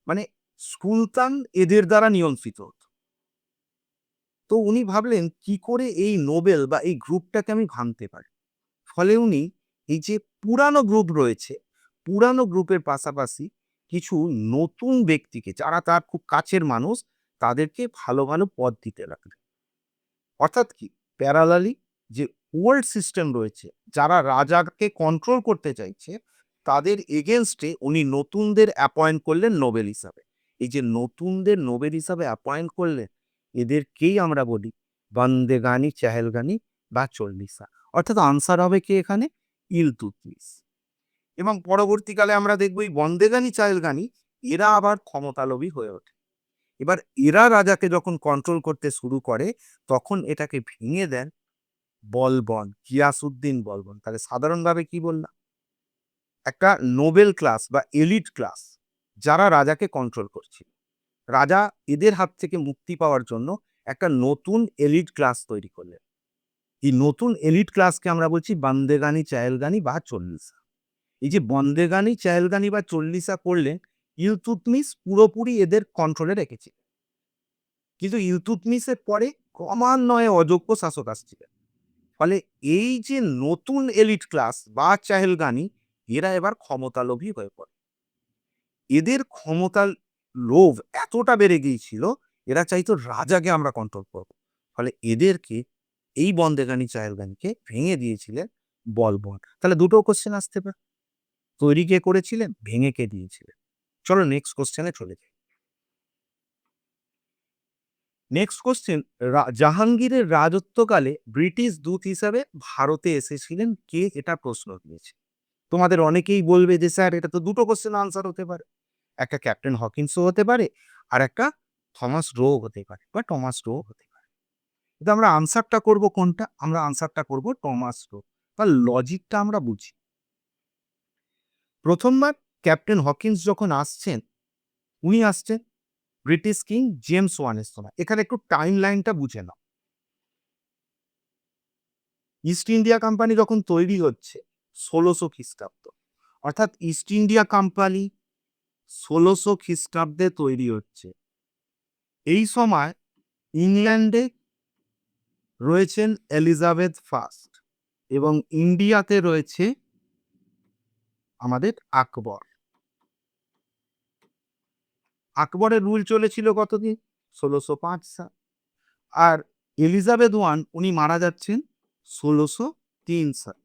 মানে সুলতান এদের দ্বারা নিয়ন্ত্রিত হতো। তো উনি ভাবলেন কি করে এই নোবেল বা এই গ্রুপটাকে আমি ভাঙতে পারি। ফলে উনি এই যে পুরানো গ্রুপ রয়েছে, পুরানো গ্রুপের পাশাপাশি কিছু নতুন ব্যক্তিকে, যারা তার খুব কাছের মানুষ, তাদেরকে ভালো ভালো পদ দিতে লাগলেন। অর্থাৎ কি, প্যারালালি যে ওল্ড সিস্টেম রয়েছে, যারা রাজাকে কন্ট্রোল করতে চাইছে, তাদের এগেনস্টে উনি নতুনদের অ্যাপয়েন্ট করলেন নোবেল হিসাবে। এই যে নতুনদের নোবেল হিসাবে অ্যাপয়েন্ট করলেন, এদেরকেই আমরা বলি বন্দেগানি চাহেলগানি বা চল্লিশা। অর্থাৎ আনসার হবে কি এখানে? ইলতুৎমিশ। এবং পরবর্তীকালে আমরা দেখব এই বন্দেগানি চাহেলগানি এরা আবার ক্ষমতালোভী হয়ে ওঠে। এবার এরা রাজাকে যখন কন্ট্রোল করতে শুরু করে, তখন এটাকে ভেঙে দেন বলবন, গিয়াসউদ্দিন বলবন। তাহলে সাধারণভাবে কি বললাম? একটা নোবেল ক্লাস বা এলিট ক্লাস, যারা রাজাকে কন্ট্রোল করছিল। রাজা এদের হাত থেকে মুক্তি পাওয়ার জন্য একটা নতুন এলিট ক্লাস তৈরি করলেন। এই নতুন এলিট ক্লাসকে আমরা বলছি বান্দেগানি চায়েলগানি বা চল্লিশা। এই যে বন্দেগানি চায়েলগানি বা চল্লিশা করলেন, ইলতুৎমিশ পুরোপুরি এদের কন্ট্রোলে রেখেছে। কিন্তু ইলতুৎমিশের পরে ক্রমান্বয়ে অযোগ্য শাসক আসছিলেন। ফলে এই যে নতুন এলিট ক্লাস বা চাহেলগানি, এরা এবার ক্ষমতালোভী হয়ে পড়ে। এদের ক্ষমতার লোভ এতটা বেড়ে গিয়েছিল, এরা চাইতো রাজাকে আমরা কন্ট্রোল করব। ফলে এদেরকে এই বন্দেগানি চাহেলগানিকে ভেঙে দিয়েছিলেন বলবন। তাহলে দুটো কোশ্চেন আসতে পারে, তৈরি কে করেছিলেন, ভেঙে কে দিয়েছিলেন। চলো নেক্সট কোশ্চেনে চলে যাই। নেক্সট কোশ্চেন, জাহাঙ্গীরের রাজত্বকালে ব্রিটিশ দূত হিসাবে ভারতে এসেছিলেন কে, এটা প্রশ্ন দিয়েছে। তোমাদের অনেকেই বলবে যে স্যার এটা তো দুটো কোশ্চেন আনসার হতে পারে, একটা ক্যাপ্টেন হকিন্সও হতে পারে আর একটা থমাস রো হতে পারে বা টমাস রো হতে পারে। কিন্তু আমরা আনসারটা করব কোনটা, আমরা আনসারটা করব টমাস রো। তার লজিকটা আমরা বুঝি। প্রথমবার ক্যাপ্টেন হকিন্স যখন আসছেন, উনি আসছেন ব্রিটিশ কিং জেমস ওয়ানের সময়। এখানে একটু টাইম লাইনটা বুঝে নাও। ইস্ট ইন্ডিয়া কোম্পানি যখন তৈরি হচ্ছে ১৬০০ খ্রিস্টাব্দ, অর্থাৎ ইস্ট ইন্ডিয়া কোম্পানি ১৬০০ খ্রিস্টাব্দে তৈরি হচ্ছে। এই সময় ইংল্যান্ডে রয়েছেন এলিজাবেথ ফার্স্ট এবং ইন্ডিয়াতে রয়েছে আমাদের আকবর। আকবরের রুল চলেছিল কতদিন? ১৬০৫ সাল। আর এলিজাবেথ ওয়ান উনি মারা যাচ্ছেন ১৬০৩ সাল।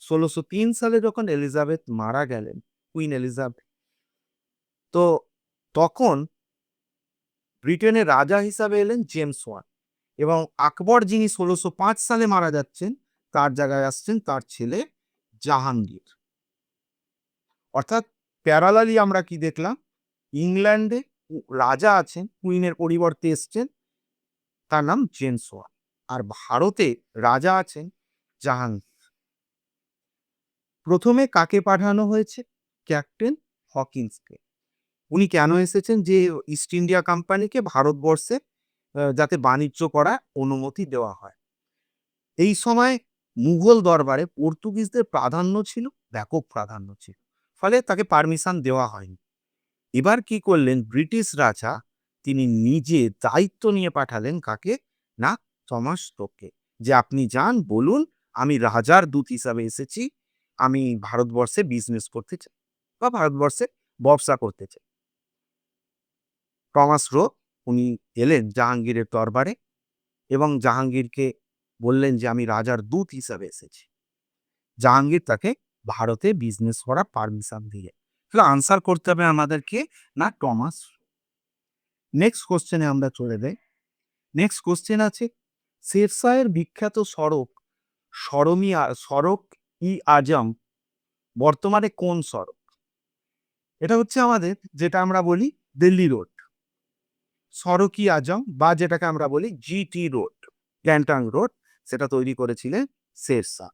১৬০৩ সালে যখন এলিজাবেথ মারা গেলেন, কুইন এলিজাবেথ, তো তখন ব্রিটেনের রাজা হিসাবে এলেন জেমস ওয়ান এবং আকবর যিনি ১৬০৫ সালে মারা যাচ্ছেন, তার জায়গায় আসছেন তার ছেলে জাহাঙ্গীর। অর্থাৎ প্যারালালি আমরা কি দেখলাম, ইংল্যান্ডে রাজা আছেন, কুইনের পরিবর্তে এসছেন, তার নাম জেমস ওয়ান। আর ভারতে রাজা আছেন জাহাঙ্গীর। প্রথমে কাকে পাঠানো হয়েছে? ক্যাপ্টেন হকিন্সকে। উনি কেন এসেছেন? যে ইস্ট ইন্ডিয়া কোম্পানিকে ভারতবর্ষে যাতে বাণিজ্য করার অনুমতি দেওয়া হয়। এই সময় মুঘল দরবারে পর্তুগিজদের প্রাধান্য ছিল, ব্যাপক প্রাধান্য ছিল। ফলে তাকে পারমিশন দেওয়া হয়নি। এবার কি করলেন ব্রিটিশ রাজা, তিনি নিজে দায়িত্ব নিয়ে পাঠালেন কাকে? না, থমাস রোকে, যে আপনি যান, বলুন আমি রাজার দূত হিসাবে এসেছি, আমি ভারতবর্ষে বিজনেস করতে চাই বা ভারতবর্ষে ব্যবসা করতে চাই। টমাস রো উনি এলেন জাহাঙ্গীরের দরবারে এবং জাহাঙ্গীরকে বললেন যে আমি রাজার দূত হিসাবে এসেছি। জাহাঙ্গীর তাকে ভারতে বিজনেস করার পারমিশন দিয়ে। তাহলে আনসার করতে হবে আমাদেরকে, না টমাস। নেক্সট কোশ্চেনে আমরা চলে যাই। নেক্সট কোশ্চেন আছে, শেরশাহের বিখ্যাত সড়ক সড়ক ই আজম বর্তমানে কোন সড়ক? এটা হচ্ছে আমাদের যেটা আমরা বলি দিল্লি রোড। সড়ক ই আজম বা যেটাকে আমরা বলি জিটি রোড, গ্যান্টাং রোড, সেটা তৈরি করেছিলেন শেরশাহ।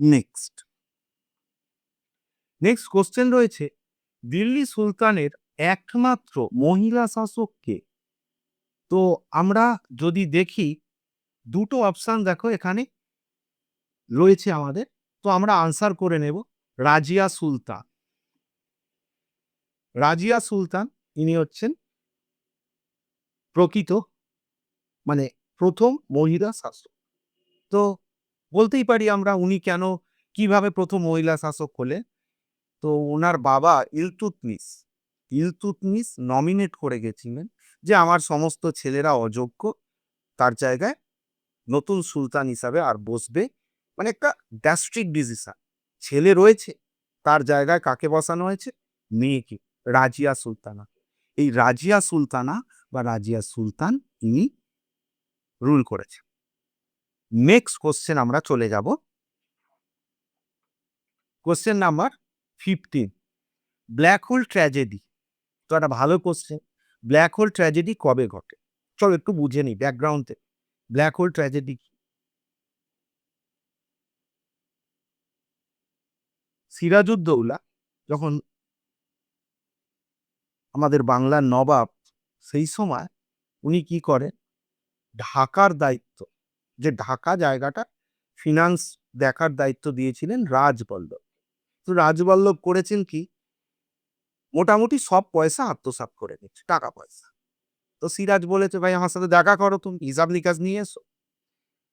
নেক্সট নেক্সট কোশ্চেন রয়েছে, দিল্লি সুলতানের একমাত্র মহিলা শাসক কে? তো আমরা যদি দেখি দুটো অপশন দেখো এখানে রয়েছে আমাদের, তো আমরা আনসার করে নেব রাজিয়া সুলতান। রাজিয়া সুলতান ইনি হচ্ছেন প্রকৃত মানে প্রথম মহিলা শাসক। তো বলতেই পারি আমরা উনি কেন, কিভাবে প্রথম মহিলা শাসক হলেন। তো ওনার বাবা ইলতুৎমিশ ইলতুৎমিশ নমিনেট করে গেছিলেন যে আমার সমস্ত ছেলেরা অযোগ্য, তার জায়গায় নতুন সুলতান হিসাবে আর বসবে, মানে একটা ড্রাস্টিক ডিসিশন। ছেলে রয়েছে, তার জায়গায় কাকে বসানো হয়েছে? মেয়েকে, রাজিয়া সুলতানা। এই রাজিয়া সুলতানা বা রাজিয়া সুলতান ইনি রুল করেছে। নেক্সট কোশ্চেন আমরা চলে যাব, question number 15, black hole tragedy. তো একটা ভালো কোশ্চেন, ব্ল্যাক হোল ট্র্যাজেডি কবে ঘটে? চলো একটু বুঝে নিই ব্যাকগ্রাউন্ডে। ব্ল্যাক হোল ট্র্যাজেডি সিরাজউদ্দৌলা যখন আমাদের বাংলার নবাব সেই সময় উনি কি করেন, ঢাকার দায়িত্ব, যে ঢাকা জায়গাটা ফিনান্স দেখার দায়িত্ব দিয়েছিলেন রাজবল্লভ। তো রাজবল্লভ করেছেন কি, মোটামুটি সব পয়সা আত্মসাৎ করে নিচ্ছে, টাকা পয়সা। তো সিরাজ বলেছে, ভাই আমার সাথে দেখা করো, তুমি হিসাব নিকাশ নিয়ে এসো।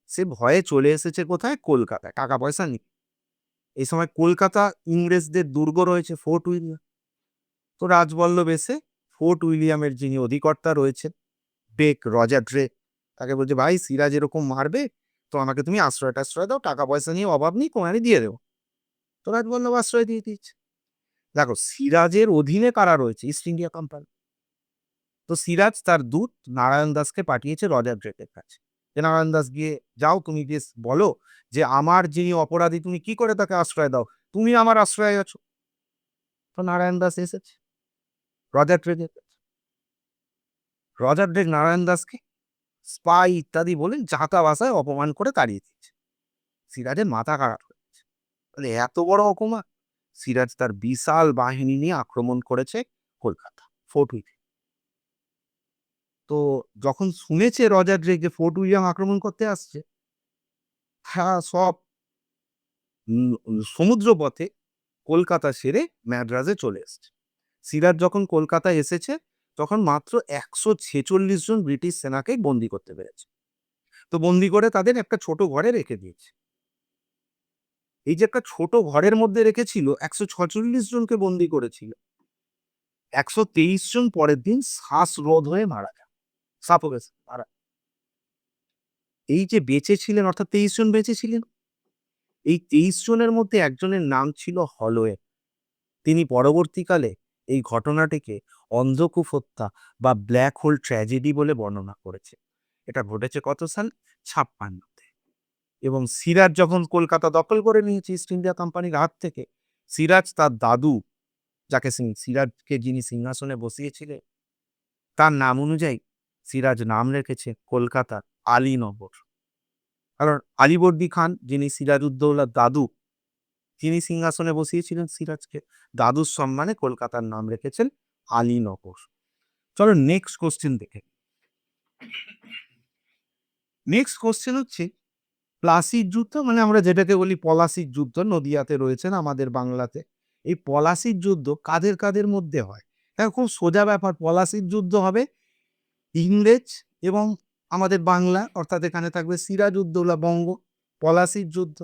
সে ভয়ে চলে এসেছে কোথায়, কলকাতায়, টাকা পয়সা নিয়ে। এই সময় কলকাতা ইংরেজদের দুর্গ রয়েছে, ফোর্ট উইলিয়াম। তো রাজবল্লভ এসে ফোর্ট উইলিয়ামের যিনি অধিকর্তা রয়েছেন, রজার ড্রেক, তাকে বলছে, ভাই সিরাজ এরকম মারবে, তো আমাকে তুমি আশ্রয় টাশ্রয় দাও, টাকা পয়সা নিয়ে অভাব নেই, তোমায় আমি দিয়ে দেবো। তো রাজবল্লভ আশ্রয় দিয়ে দিচ্ছে। দেখো, সিরাজের অধীনে কারা রয়েছে, ইস্ট ইন্ডিয়া কোম্পানি। তো সিরাজ তার দূত নারায়ণ দাসকে পাঠিয়েছে রজার ড্রেকের কাছে, যে নারায়ণ দাস গিয়ে, যাও তুমি গিয়ে বলো যে আমার যিনি অপরাধী, তুমি কি করে তাকে আশ্রয় দাও, তুমি আমার আশ্রয় আছো। তো নারায়ণ দাস এসেছে রজার ড্রেকের কাছে। রজার ড্রেক নারায়ণ দাসকে স্পাই ইত্যাদি বলে জাতা ভাষায় অপমান করে তাড়িয়ে দিচ্ছে। সিরাজের মাথা খারাপ হয়ে গেছে, বলে এত বড় অপমান। সিরাজ তার বিশাল বাহিনী নিয়ে আক্রমণ করেছে কলকাতা, ফোর্ট উইলিয়াম। তো যখন শুনেছে রজার ড্রেক যে ফোর্ট উইলিয়াম আক্রমণ করতে আসছে, হ্যাঁ, সব সমুদ্র পথে কলকাতা সেরে ম্যাড্রাসে চলে এসছে। সিরাজ যখন কলকাতায় এসেছে, তখন মাত্র ১৪৬ জন ব্রিটিশ সেনাকে বন্দি করতে পেরেছে। তো বন্দি করে তাদের একটা ছোট ঘরে রেখে দিয়েছে। এই যে একটা ছোট ঘরের মধ্যে রেখেছিল, ১৪৬ জনকে বন্দি করেছিল, ১২৩ জন পরের দিন শ্বাসরোধ হয়ে মারা যায়, সাফোকেশন মারা। এই যে বেঁচে ছিলেন, অর্থাৎ ২৩ জন বেঁচে ছিলেন, এই ২৩ জনের মধ্যে একজনের নাম ছিল হলওয়ে। তিনি পরবর্তীকালে এই ঘটনাটিকে অন্ধকূপ হত্যা বা ব্ল্যাক হোল ট্র্যাজেডি বলে বর্ণনা করেছে। এটা ঘটেছে কত সাল, ৫৬-তে। এবং সিরাজ যখন কলকাতা দখল করে নিয়েছে ইস্ট ইন্ডিয়া কোম্পানির হাত থেকে, সিরাজ তার দাদু, যাকে সিরাজকে যিনি সিংহাসনে বসিয়েছিলেন, তার নাম অনুযায়ী সিরাজ নাম রেখেছে কলকাতার আলীনগর। কারণ আলীবর্দী খান, যিনি সিরাজউদ্দৌলার দাদু, তিনি সিংহাসনে বসিয়েছিলেন সিরাজকে, দাদুর সম্মানে কলকাতার নাম রেখেছেন আলীনগর। চলো নেক্সট কোশ্চেন দেখে। নেক্সট কোশ্চেন হচ্ছে প্লাসির যুদ্ধ, মানে আমরা যেটাকে বলি পলাশির যুদ্ধ, নদিয়াতে রয়েছেন আমাদের বাংলাতে। এই পলাশির যুদ্ধ কাদের কাদের মধ্যে হয়? দেখো, খুব সোজা ব্যাপার। পলাশির যুদ্ধ হবে ইংরেজ এবং আমাদের বাংলা, অর্থাৎ এখানে থাকবে সিরাজউদ্দৌলা বঙ্গ। পলাশির যুদ্ধ,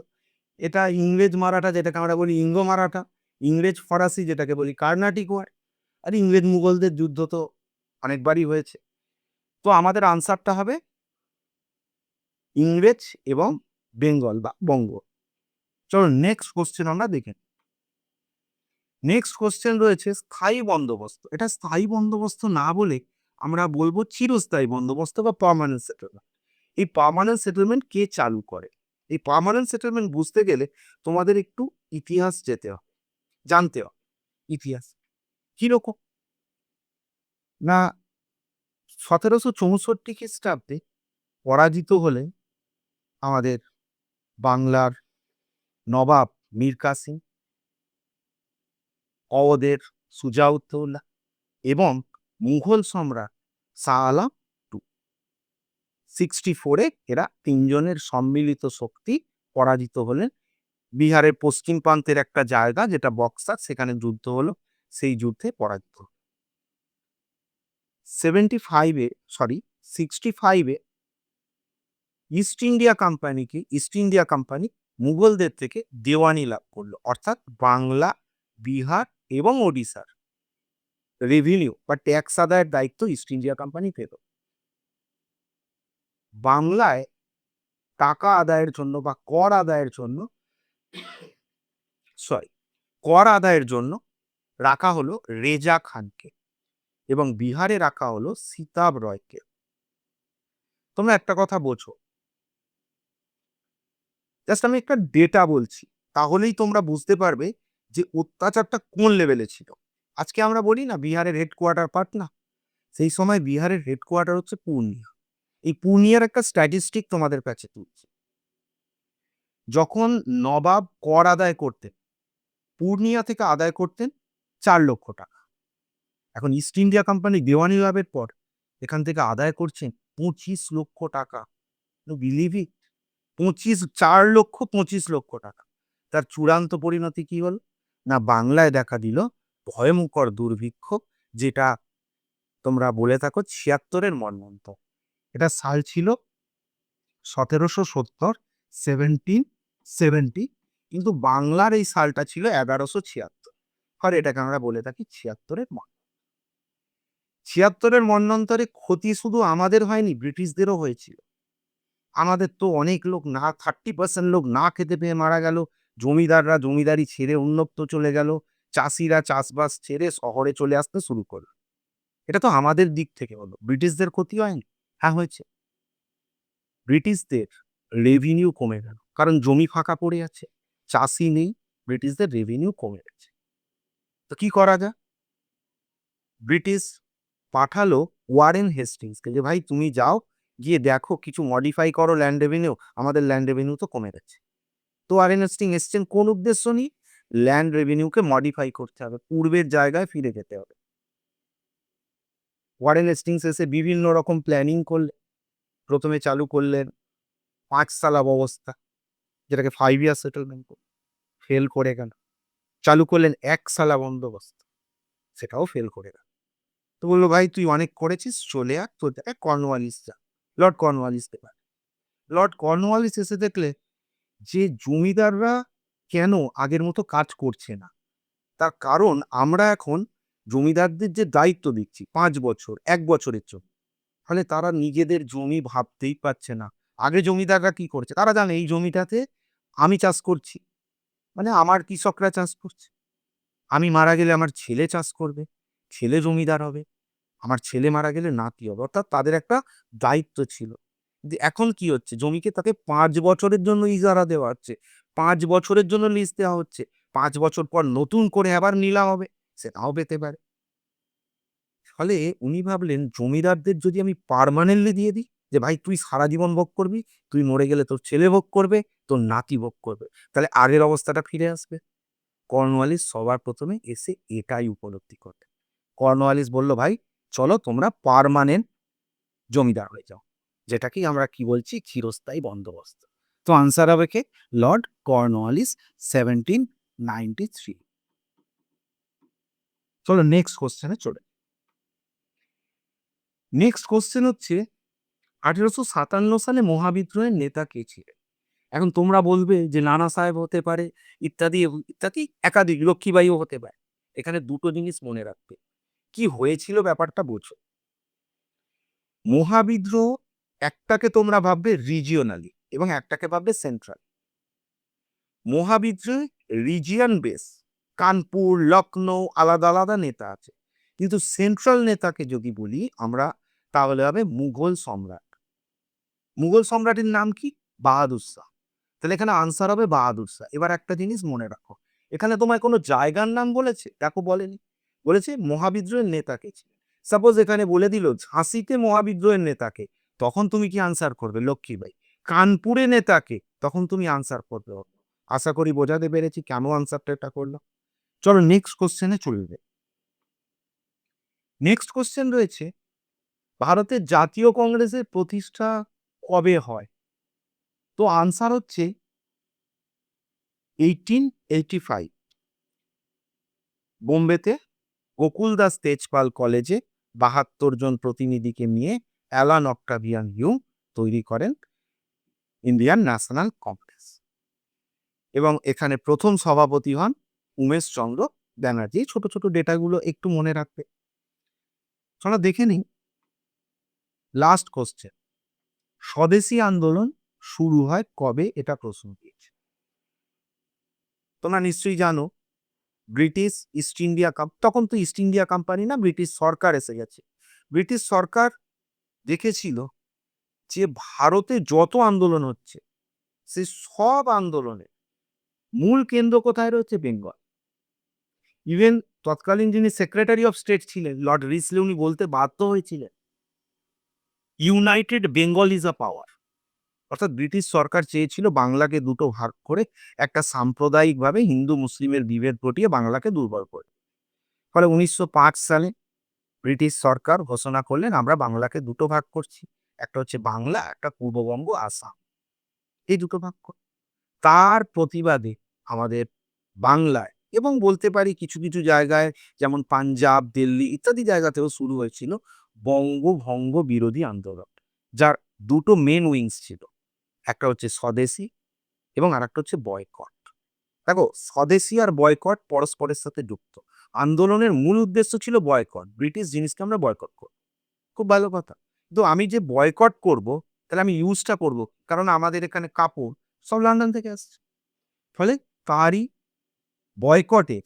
এটা ইংরেজ মারাঠা, যেটাকে আমরা বলি ইঙ্গো মারাঠা, ইংরেজ ফরাসি, যেটাকে বলি কার্নাটিক ওয়ার। আর ইংরেজ মুঘলদের যুদ্ধ তো অনেকবারই হয়েছে। তো আমাদের আনসারটা হবে ইংরেজ এবং বেঙ্গল বা বঙ্গ। চলো নেক্সট কোশ্চেন আমরা দেখে। নেক্সট কোশ্চেন রয়েছে স্থায়ী বন্দোবস্ত। এটা স্থায়ী বন্দোবস্ত না বলে আমরা বলবো চিরস্থায়ী বন্দোবস্ত বা পার্মানেন্ট সেটেলমেন্ট। এই পার্মানেন্ট সেটেলমেন্ট কে চালু করে? এই পার্মানেন্ট সেটেলমেন্ট বুঝতে গেলে তোমাদের একটু ইতিহাস যেতে হবে, জানতে হবে ইতিহাস কিরকম। না, ১৭৬৪ খ্রিস্টাব্দে পরাজিত হলে আমাদের বাংলার নবাব মীর কাসিম, অওধের সুজাউদ্দৌলা এবং মুঘল সম্রাট শাহ আলম 64-এ এরা তিনজনের সম্মিলিত শক্তি পরাজিত হলেন। বিহারের পশ্চিম প্রান্তের একটা জায়গা যেটা বক্সার, সেখানে যুদ্ধ হলো, সেই যুদ্ধে পরাজিত হল। 65-এ ইস্ট ইন্ডিয়া কোম্পানি মুঘলদের থেকে দেওয়ানি লাভ করলো, অর্থাৎ বাংলা, বিহার এবং ওড়িশার রেভিনিউ বা ট্যাক্স আদায়ের দায়িত্ব ইস্ট ইন্ডিয়া কোম্পানি পেল। বাংলায় টাকা আদায়ের জন্য বা কর আদায়ের জন্য রাখা হলো রেজা খানকে এবং বিহারে রাখা হলো সিতাব রয়কে। তোমরা একটা কথা বোঝো, জাস্ট আমি একটা ডেটা বলছি, তাহলেই তোমরা বুঝতে পারবে যে অত্যাচারটা কোন লেভেলে ছিল। আজকে আমরা বলি না বিহারের হেডকোয়ার্টার পাটনা, সেই সময় বিহারের হেডকোয়ার্টার হচ্ছে পূর্ণিয়া। এই পূর্ণিয়ার একটা স্ট্যাটিস্টিক তোমাদের কাছে তুলছি। যখন নবাব কর আদায় করতেন, পূর্ণিয়া থেকে আদায় করতেন ৪ লক্ষ টাকা। এখন ইস্ট ইন্ডিয়া কোম্পানি দেওয়ানি লাভের পর এখান থেকে আদায় করছেন 25 লক্ষ টাকা। বিলিভ ইট, 4 লক্ষ 25 লক্ষ টাকা। তার চূড়ান্ত পরিণতি কি হল না, বাংলায় দেখা দিল ভয়ঙ্কর দুর্ভিক্ষ, যেটা তোমরা বলে থাকো 76-এর মন্বন্তর। এটা সাল ছিল 1770, 1770, কিন্তু বাংলার এই সালটা ছিল 1176, আর এটাকে আমরা বলে থাকি 76-এর মন্বন্তর। 76-এর মন্বন্তরে ক্ষতি শুধু আমাদের হয়নি, ব্রিটিশদেরও হয়েছিল। আমাদের তো অনেক লোক না, 30% লোক না খেতে পেয়ে মারা গেল, জমিদাররা জমিদারি ছেড়ে অন্যত্র চলে গেল, চাষিরা চাষবাস ছেড়ে শহরে চলে আসতে শুরু করলো। এটা তো আমাদের দিক থেকে হলো, ব্রিটিশদের ক্ষতি হয়নি? হ্যাঁ হয়েছে। ব্রিটিশদের রেভিনিউ কমে গেল, কারণ জমি ফাঁকা পড়ে আছে, চাষি নেই, ব্রিটিশদের রেভিনিউ কমে গেছে। তো কি করা যায়? ব্রিটিশ পাঠালো ওয়ারেন হেস্টিংসকে, যে ভাই তুমি যাও, গিয়ে দেখো কিছু মডিফাই করো ল্যান্ড রেভিনিউ, আমাদের ল্যান্ড রেভিনিউ তো কমে গেছে। তো ওয়ারেন হেস্টিংস এসছেন কোন উদ্দেশ্য নিয়ে? ল্যান্ড রেভিনিউকে মডিফাই করতে হবে, পূর্বের জায়গায় ফিরে যেতে হবে। ওয়ারেন হেস্টিংস এসে বিভিন্ন রকম প্ল্যানিং করলেন। প্রথমে চালু করলেন 5 সালা ব্যবস্থা, যেটাকে 5 ইয়ার সেটেলমেন্ট, ফেল করে গেল। চালু করলেন 1 সালা বন্দোবস্ত, সেটাও ফেল করে গেল। তো বললো ভাই তুই অনেক করেছিস, চলে আয়, তোর জায়গায় কর্নওয়ালিস যা। লর্ড কর্নওয়ালিসকে পাঠায়। লর্ড কর্নওয়ালিস এসে দেখলে যে জমিদাররা কেন আগের মতো কাজ করছে না, তার কারণ আমরা এখন জমিদারদের যে দায়িত্ব দিচ্ছি 5 বছর 1 বছরের জন্য, ফলে তারা নিজেদের জমি ভাবতেই পারছে না। আগে জমিদাররা কি করছে, তারা জানে এই জমিটাতে আমি চাষ করছি, মানে আমার কৃষকরা চাষ করছে, আমি মারা গেলে আমার ছেলে চাষ করবে, ছেলে জমিদার হবে, আমার ছেলে মারা গেলে নাতি হবে, অর্থাৎ তাদের একটা দায়িত্ব ছিল। কিন্তু এখন কি হচ্ছে, জমিকে তাকে 5 বছরের জন্য ইজারা দেওয়া হচ্ছে, 5 বছরের জন্য লিজ দেওয়া হচ্ছে, 5 বছর পর নতুন করে আবার নিলাম হবে, সেটাও পেতে পারে। ফলে উনি ভাবলেন জমিদারদের যদি আমি পার্মানেন্টলি দিয়ে দিই, যে ভাই তুই সারা জীবন ভোগ করবি, তুই মরে গেলে তোর ছেলে ভোগ করবে, তোর নাতি ভোগ করবে, তাহলে আগের অবস্থাটা ফিরে আসবে। কর্নওয়ালিস সবার প্রথমে এসে এটাই উপলব্ধি করতে। কর্নওয়ালিস বলল ভাই চলো তোমরা পার্মানেন্ট জমিদার হয়ে যাও, যেটাকেই আমরা কি বলছি, চিরস্থায়ী বন্দোবস্ত। তো আনসার হবে কে? Lord Cornwallis, 1793। চলো নেক্সট কোশ্চেনে চলে। নেক্সট কোশ্চেন হচ্ছে 1857 সালে মহাবিদ্রোহের নেতা কে ছিলেন? এখন তোমরা বলবে যে নানা সাহেব হতে পারে, ইত্যাদি ইত্যাদি, একাধিক, লক্ষ্মীবাইও হতে পারে। এখানে দুটো জিনিস মনে রাখবে, কি হয়েছিল ব্যাপারটা বোঝো। মহাবিদ্রোহ একটাকে তোমরা ভাববে রিজিওনালি এবং একটাকে ভাববে সেন্ট্রাল। মহাবিদ্রোহে রিজিয়ন বেস, কানপুর, লখনৌ, আলাদা আলাদা নেতা আছে, কিন্তু সেন্ট্রাল নেতাকে যদি বলি আমরা, তাহলে হবে মুঘল সম্রাট। মুঘল সম্রাটের নাম কি? বাহাদুর শাহ। তাহলে এখানে আনসার হবে বাহাদুর শাহ। এবার একটা জিনিস মনে রাখো, এখানে তোমায় কোনো জায়গার নাম বলেছে? দেখো বলেনি, বলেছে মহাবিদ্রোহের নেতাকে ছিল। সাপোজ এখানে বলে দিল ঝাঁসিতে মহাবিদ্রোহের নেতাকে, তখন তুমি কি আনসার করবে? লক্ষ্মীবাই। কানপুরে নেতাকে, তখন তুমি আনসার করবে। আশা করি বোঝাতে পেরেছি কেন আনসারটা এটা করলো। চলো নেক্সট কোশ্চেনে চলবে। নেক্সট কোশ্চেন রয়েছে, ভারতের জাতীয় কংগ্রেসের প্রতিষ্ঠা কবে হয়? তো আনসার হচ্ছে 1885, বোম্বেতে গোকুল দাস তেজপাল কলেজে 72 জন প্রতিনিধিকে নিয়ে অ্যালান অক্টাভিয়ান হিউম তৈরি করেন ইন্ডিয়ান ন্যাশনাল কংগ্রেস, এবং এখানে প্রথম সভাপতি হন উমেশ চন্দ্র ব্যানার্জি। ছোট ছোট ডেটাগুলো একটু মনে রাখবে। চলো দেখে নিই লাস্ট কোশ্চেন। স্বদেশী আন্দোলন শুরু হয় কবে? এটা প্রশ্ন দিয়েছে। তোমরা নিশ্চয়ই জানো ব্রিটিশ ইস্ট ইন্ডিয়া তখন তো ইস্ট ইন্ডিয়া কোম্পানি না, ব্রিটিশ সরকার এসে গেছে। ব্রিটিশ সরকার দেখেছিল যে ভারতে যত আন্দোলন হচ্ছে, সে সব আন্দোলনের মূল কেন্দ্র কোথায় রয়েছে? বেঙ্গল। ইভেন তৎকালীন যিনি সেক্রেটারি অফ স্টেট ছিলেন লর্ড রিসলে, উনি বলতে বাধ্য হয়েছিলেন ইউনাইটেড বেঙ্গল ইজ আ পাওয়ার। অর্থাৎ ব্রিটিশ সরকার চেয়েছিল বাংলাকে দুটো ভাগ করে একটা সাম্প্রদায়িকভাবে হিন্দু মুসলিমের বিভেদ ঘটিয়ে বাংলাকে দুর্বল করে। ফলে 1905 সালে ব্রিটিশ সরকার ঘোষণা করলেন আমরা বাংলাকে দুটো ভাগ করছি, একটা হচ্ছে বাংলা, একটা পূর্ববঙ্গ, আসাম, এই দুটো ভাগ কর। তার প্রতিবাদে আমাদের বাংলায় এবং বলতে পারি কিছু কিছু জায়গায় যেমন পাঞ্জাব, দিল্লি ইত্যাদি জায়গাতেও শুরু হয়েছিল বঙ্গভঙ্গ বিরোধী আন্দোলন, যার দুটো মেন উইংস ছিল, একটা হচ্ছে স্বদেশী এবং আরেকটা হচ্ছে বয়কট। দেখো, স্বদেশী আর বয়কট পরস্পরের সাথে যুক্ত। আন্দোলনের মূল উদ্দেশ্য ছিল বয়কট, ব্রিটিশ জিনিসকে আমরা বয়কট করব। খুব ভালো কথা। তো আমি যে বয়কট করব, তাহলে আমি ইউজটা করব, কারণ আমাদের এখানে কাপড় সব লন্ডন থেকে আসছে। ফলে তারই বয়কটের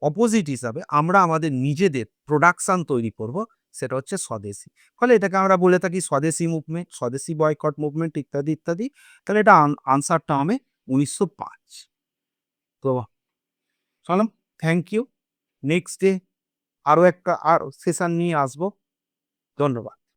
অপোজিট হিসাবে আমরা আমাদের নিজেদের প্রোডাকশন তৈরি করব, সেটা হচ্ছে স্বদেশী। ফলে এটাকে আমরা বলে থাকি স্বদেশী মুভমেন্ট, স্বদেশী বয়কট মুভমেন্ট ইত্যাদি ইত্যাদি। তাহলে এটা আনসারটা হবে 1905। তো চলো, থ্যাংক ইউ। নেক্সট ডে আরো একটা আর সেশন নিয়ে আসবো। ধন্যবাদ।